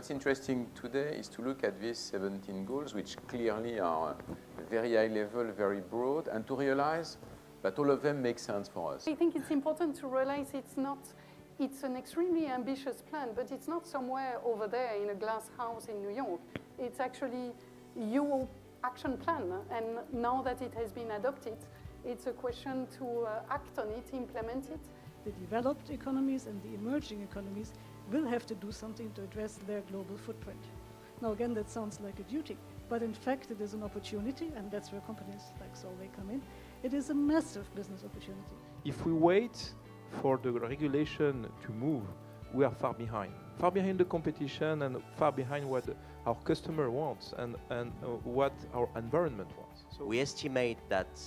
what's interesting today is to look at these 17 goals, which clearly are very high level, very broad, and to realize that all of them make sense for us. I think it's important to realize it's an extremely ambitious plan, but it's not somewhere over there in a glass house in New York. It's actually your action plan, and now that it has been adopted, it's a question to act on it, implement it. The developed economies and the emerging economies will have to do something to address their global footprint. Now again, that sounds like a duty, but in fact it is an opportunity, and that's where companies like Solvay come in. It is a massive business opportunity. If we wait for the regulation to move, we are far behind the competition and far behind what our customer wants and what our environment wants. So we estimate that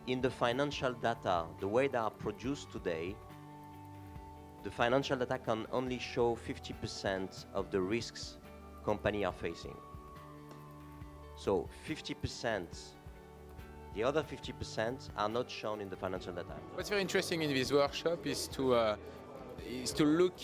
in the financial data, the way they are produced today, the financial data can only show 50% of the risks companies are facing. So 50%, the other 50% are not shown in the financial data. What's very interesting in this workshop is to look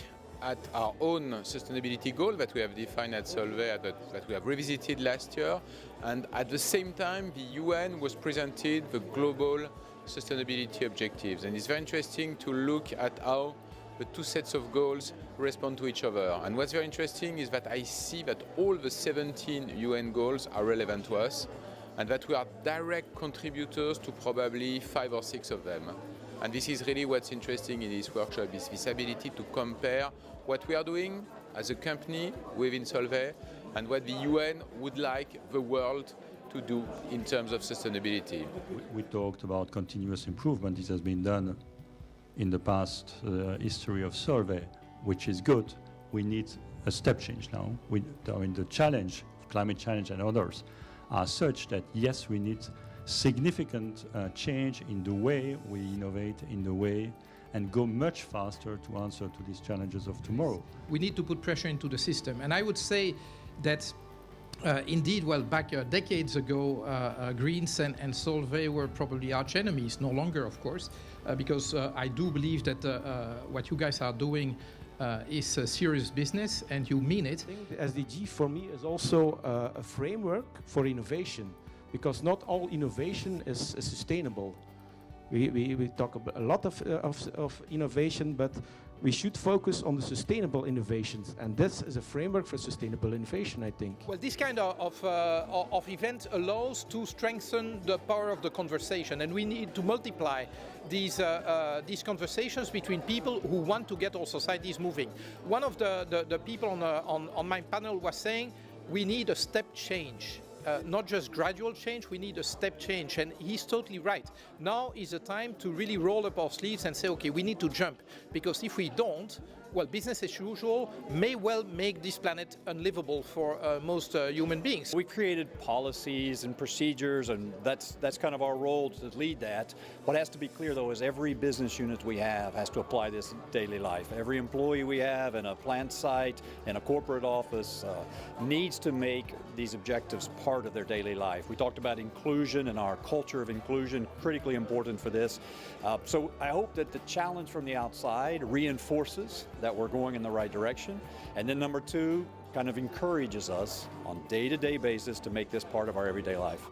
at our own sustainability goal that we have defined at Solvay, that we have revisited last year, and at the same time the UN was presented the global sustainability objectives, and it's very interesting to look at how the two sets of goals respond to each other. And what's very interesting is that I see that all the 17 UN goals are relevant to us, and that we are direct contributors to probably 5 or 6 of them. And this is really what's interesting in this workshop, is this ability to compare what we are doing as a company within Solvay and what the UN would like the world to do in terms of sustainability. We talked about continuous improvement. This has been done in the past history of Solvay, which is good. We need a step change now. The challenge, climate change and others, are such that yes, we need significant change in the way we innovate, in the way, and go much faster to answer to these challenges of tomorrow. We need to put pressure into the system, and I would say that indeed, well, back decades ago, Greens and Solvay were probably arch enemies, no longer, of course, because I do believe that what you guys are doing is serious business, and you mean it. The SDG for me is also a framework for innovation, because not all innovation is sustainable. We talk about a lot of innovation, but we should focus on the sustainable innovations, and this is a framework for sustainable innovation, I think. Well, this kind of event allows to strengthen the power of the conversation, and we need to multiply these conversations between people who want to get our societies moving. One of the people on my panel was saying we need a step change. Not just gradual change, we need a step change, and he's totally right. Now is the time to really roll up our sleeves and say, okay, we need to jump, because if we don't, well, business as usual may well make this planet unlivable for most human beings. We created policies and procedures, and that's kind of our role to lead that. What has to be clear, though, is every business unit we have has to apply this in daily life. Every employee we have in a plant site, in a corporate office, needs to make these objectives part of their daily life. We talked about inclusion and our culture of inclusion, critically important for this. So I hope that the challenge from the outside reinforces that we're going in the right direction. And then number 2, kind of encourages us on a day-to-day basis to make this part of our everyday life.